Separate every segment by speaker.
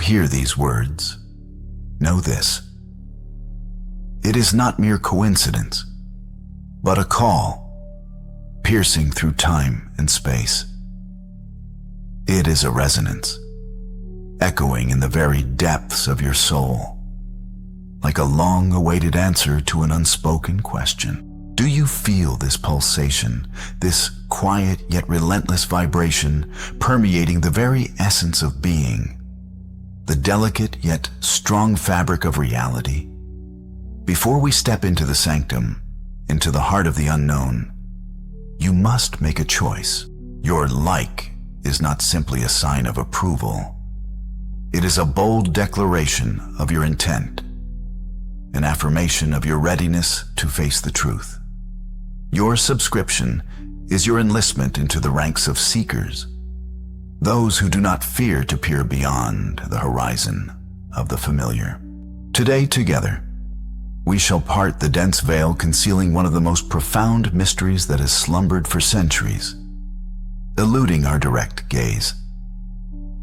Speaker 1: hear these words, know this. It is not mere coincidence, but a call, piercing through time and space. It is a resonance, echoing in the very depths of your soul, like a long-awaited answer to an unspoken question. Do you feel this pulsation, this quiet yet relentless vibration permeating the very essence of being, the delicate yet strong fabric of reality? Before we step into the sanctum, into the heart of the unknown, you must make a choice. Your like is not simply a sign of approval. It is a bold declaration of your intent, an affirmation of your readiness to face the truth. Your subscription is your enlistment into the ranks of seekers, those who do not fear to peer beyond the horizon of the familiar. Today, together, we shall part the dense veil concealing one of the most profound mysteries that has slumbered for centuries, eluding our direct gaze.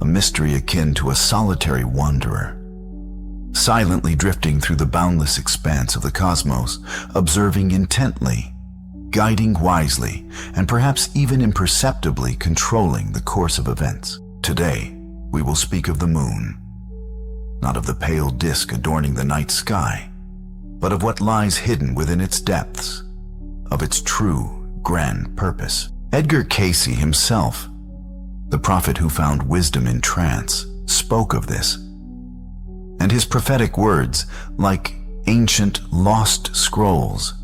Speaker 1: A mystery akin to a solitary wanderer, silently drifting through the boundless expanse of the cosmos, observing intently, guiding wisely, and perhaps even imperceptibly controlling the course of events. Today, we will speak of the moon, not of the pale disk adorning the night sky, but of what lies hidden within its depths, of its true, grand purpose. Edgar Cayce himself, the prophet who found wisdom in trance, spoke of this. And his prophetic words, like ancient lost scrolls,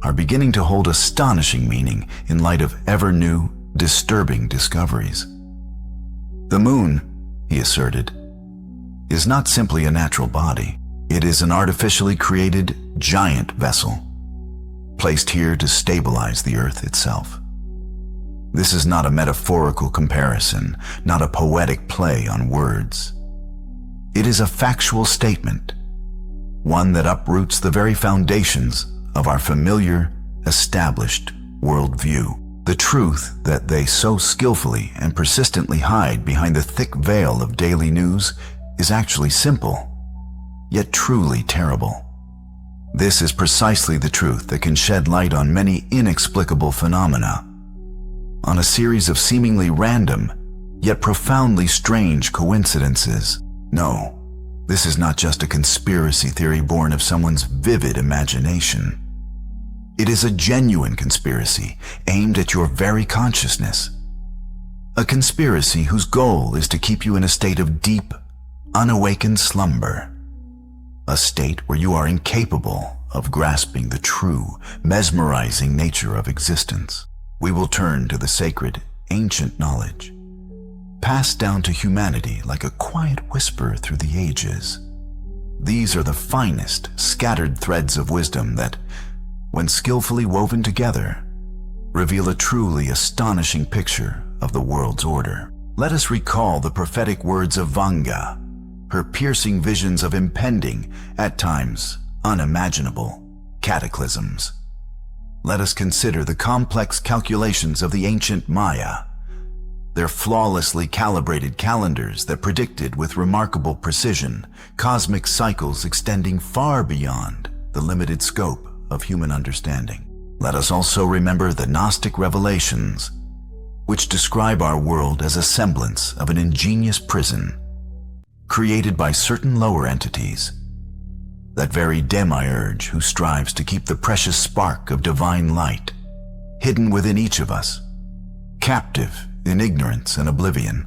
Speaker 1: are beginning to hold astonishing meaning in light of ever-new, disturbing discoveries. The moon, he asserted, is not simply a natural body. It is an artificially created giant vessel, placed here to stabilize the Earth itself. This is not a metaphorical comparison, not a poetic play on words. It is a factual statement, one that uproots the very foundations of our familiar, established worldview. The truth that they so skillfully and persistently hide behind the thick veil of daily news is actually simple, yet truly terrible. This is precisely the truth that can shed light on many inexplicable phenomena, on a series of seemingly random, yet profoundly strange coincidences. No, this is not just a conspiracy theory born of someone's vivid imagination. It is a genuine conspiracy aimed at your very consciousness. A conspiracy whose goal is to keep you in a state of deep, unawakened slumber. A state where you are incapable of grasping the true, mesmerizing nature of existence. We will turn to the sacred, ancient knowledge, passed down to humanity like a quiet whisper through the ages. These are the finest, scattered threads of wisdom that, when skillfully woven together, reveal a truly astonishing picture of the world's order. Let us recall the prophetic words of Vanga, her piercing visions of impending, at times unimaginable, cataclysms. Let us consider the complex calculations of the ancient Maya, their flawlessly calibrated calendars that predicted with remarkable precision cosmic cycles extending far beyond the limited scope of human understanding. Let us also remember the Gnostic revelations, which describe our world as a semblance of an ingenious prison created by certain lower entities, that very demiurge who strives to keep the precious spark of divine light hidden within each of us, captive in ignorance and oblivion.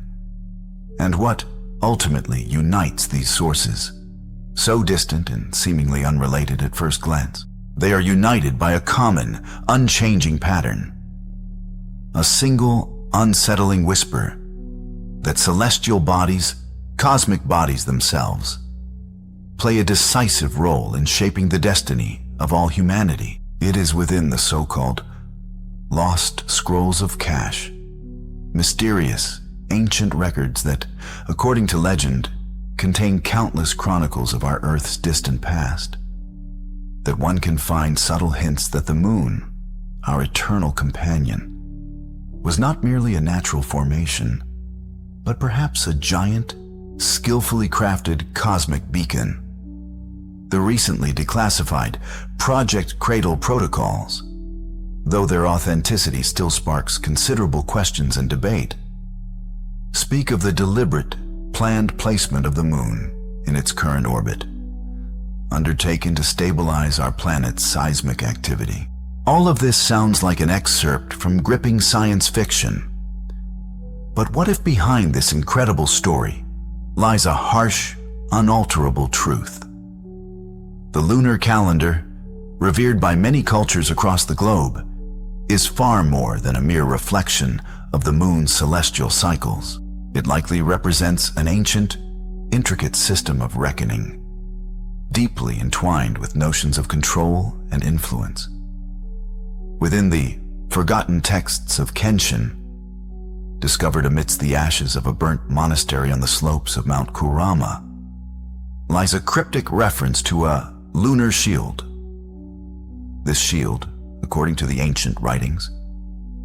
Speaker 1: And what ultimately unites these sources, so distant and seemingly unrelated at first glance? They are united by a common, unchanging pattern, a single, unsettling whisper that celestial bodies, cosmic bodies themselves, play a decisive role in shaping the destiny of all humanity. It is within the so-called lost scrolls of Cayce, mysterious, ancient records that, according to legend, contain countless chronicles of our Earth's distant past, that one can find subtle hints that the moon, our eternal companion, was not merely a natural formation, but perhaps a giant, skillfully crafted cosmic beacon. The recently declassified Project Cradle protocols, though their authenticity still sparks considerable questions and debate, speak of the deliberate, planned placement of the moon in its current orbit, undertaken to stabilize our planet's seismic activity. All of this sounds like an excerpt from gripping science fiction. But what if behind this incredible story lies a harsh, unalterable truth? The lunar calendar, revered by many cultures across the globe, is far more than a mere reflection of the moon's celestial cycles. It likely represents an ancient, intricate system of reckoning, deeply entwined with notions of control and influence. Within the forgotten texts of Kenshin, discovered amidst the ashes of a burnt monastery on the slopes of Mount Kurama, lies a cryptic reference to a lunar shield. This shield, according to the ancient writings,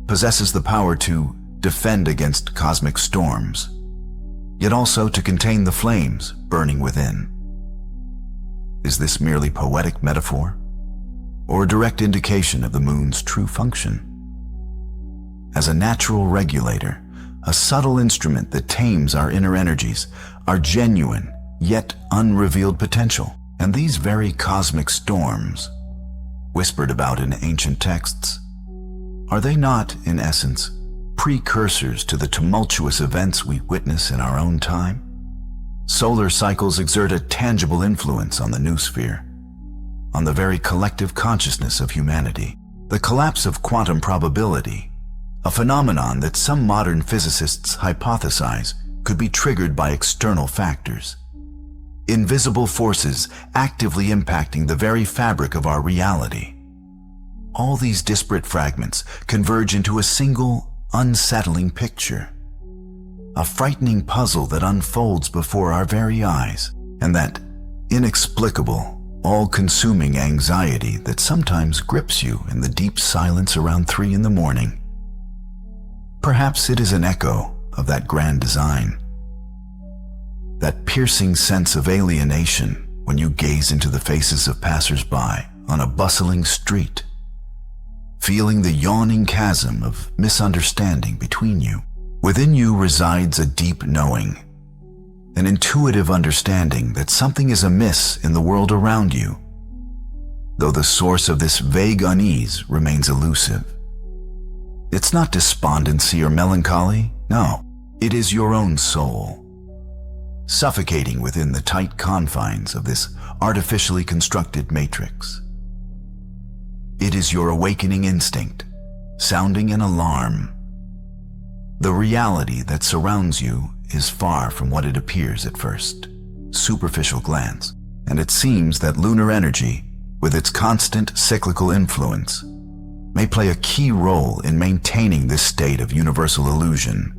Speaker 1: possesses the power to defend against cosmic storms, yet also to contain the flames burning within. Is this merely poetic metaphor, or a direct indication of the moon's true function? As a natural regulator, a subtle instrument that tames our inner energies, our genuine yet unrevealed potential. And these very cosmic storms, whispered about in ancient texts, are they not, in essence, precursors to the tumultuous events we witness in our own time? Solar cycles exert a tangible influence on the noosphere, on the very collective consciousness of humanity. The collapse of quantum probability, a phenomenon that some modern physicists hypothesize could be triggered by external factors. Invisible forces actively impacting the very fabric of our reality. All these disparate fragments converge into a single, unsettling picture. A frightening puzzle that unfolds before our very eyes, and that inexplicable, all-consuming anxiety that sometimes grips you in the deep silence around 3 a.m. Perhaps it is an echo of that grand design. That piercing sense of alienation when you gaze into the faces of passers-by on a bustling street, feeling the yawning chasm of misunderstanding between you. Within you resides a deep knowing, an intuitive understanding that something is amiss in the world around you, though the source of this vague unease remains elusive. It's not despondency or melancholy, no, it is your own soul, suffocating within the tight confines of this artificially constructed matrix. It is your awakening instinct, sounding an alarm. The reality that surrounds you is far from what it appears at first superficial glance, and it seems that lunar energy, with its constant cyclical influence, may play a key role in maintaining this state of universal illusion,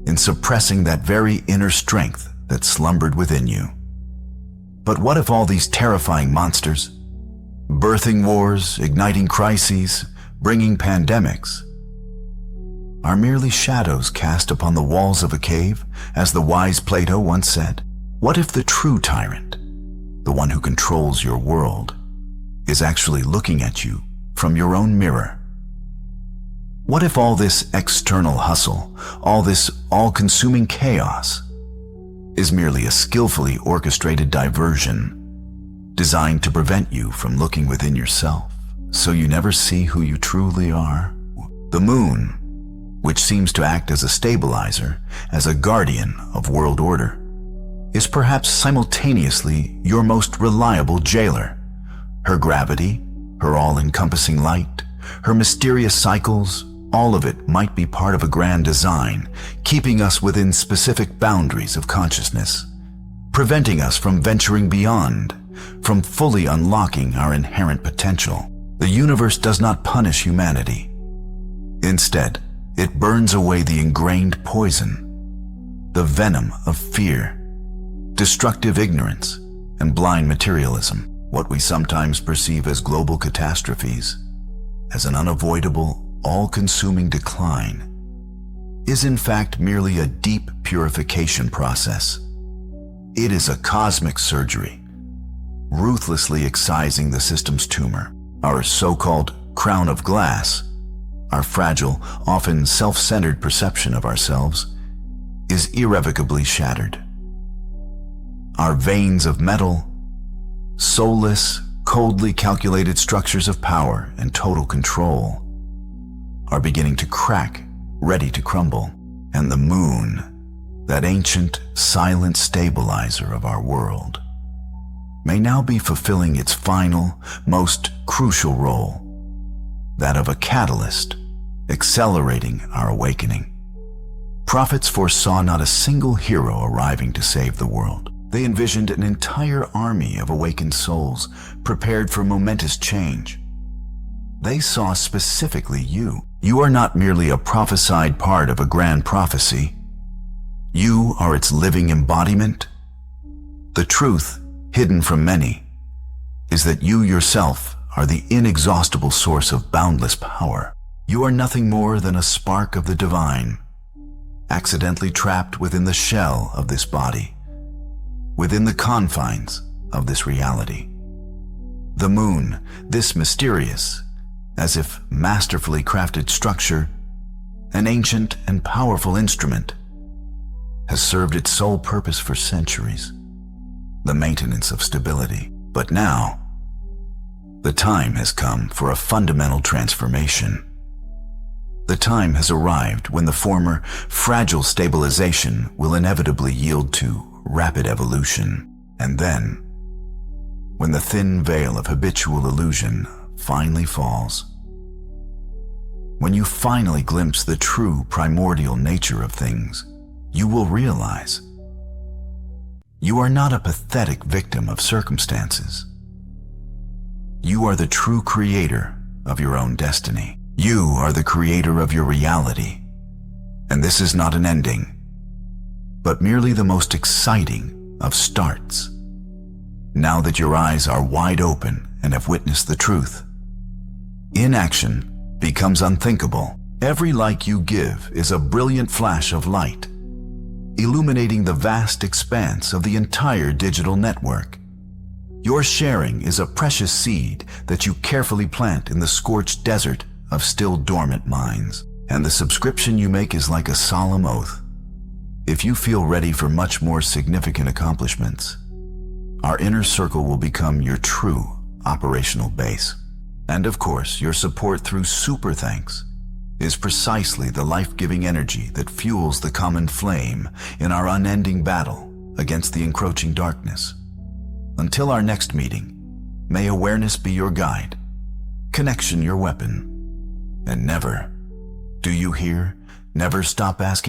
Speaker 1: in suppressing that very inner strength that slumbered within you. But what if all these terrifying monsters, birthing wars, igniting crises, bringing pandemics, are merely shadows cast upon the walls of a cave, as the wise Plato once said? What if the true tyrant, the one who controls your world, is actually looking at you from your own mirror? What if all this external hustle, all this all-consuming chaos, is merely a skillfully orchestrated diversion designed to prevent you from looking within yourself, so you never see who you truly are? The moon, which seems to act as a stabilizer, as a guardian of world order, is perhaps simultaneously your most reliable jailer. Her gravity, her all-encompassing light, her mysterious cycles, all of it might be part of a grand design, keeping us within specific boundaries of consciousness, preventing us from venturing beyond, from fully unlocking our inherent potential. The universe does not punish humanity. Instead, it burns away the ingrained poison, the venom of fear, destructive ignorance, and blind materialism. What we sometimes perceive as global catastrophes, as an unavoidable, all-consuming decline, is in fact merely a deep purification process, It is a cosmic surgery, ruthlessly excising the system's tumor. Our so-called crown of glass, our fragile, often self-centered perception of ourselves, is irrevocably shattered. Our veins of metal, soulless, coldly calculated structures of power and total control, are beginning to crack, ready to crumble. And the moon, that ancient, silent stabilizer of our world, may now be fulfilling its final, most crucial role, that of a catalyst, accelerating our awakening. Prophets foresaw not a single hero arriving to save the world. They envisioned an entire army of awakened souls prepared for momentous change. They saw specifically you. You are not merely a prophesied part of a grand prophecy. You are its living embodiment. The truth, hidden from many, is that you yourself are the inexhaustible source of boundless power. You are nothing more than a spark of the divine, accidentally trapped within the shell of this body, within the confines of this reality. The moon, this mysterious, as if masterfully crafted structure, an ancient and powerful instrument, has served its sole purpose for centuries, the maintenance of stability. But now, the time has come for a fundamental transformation. The time has arrived when the former fragile stabilization will inevitably yield to rapid evolution, and then, when the thin veil of habitual illusion finally falls, when you finally glimpse the true primordial nature of things, you will realize you are not a pathetic victim of circumstances. You are the true creator of your own destiny. You are the creator of your reality, and this is not an ending, but merely the most exciting of starts. Now that your eyes are wide open and have witnessed the truth, inaction becomes unthinkable. Every like you give is a brilliant flash of light, illuminating the vast expanse of the entire digital network. Your sharing is a precious seed that you carefully plant in the scorched desert of still dormant minds, and the subscription you make is like a solemn oath. If you feel ready for much more significant accomplishments, our inner circle will become your true operational base. And of course, your support through Super Thanks is precisely the life-giving energy that fuels the common flame in our unending battle against the encroaching darkness. Until our next meeting, may awareness be your guide, connection your weapon, and never, do you hear, never stop asking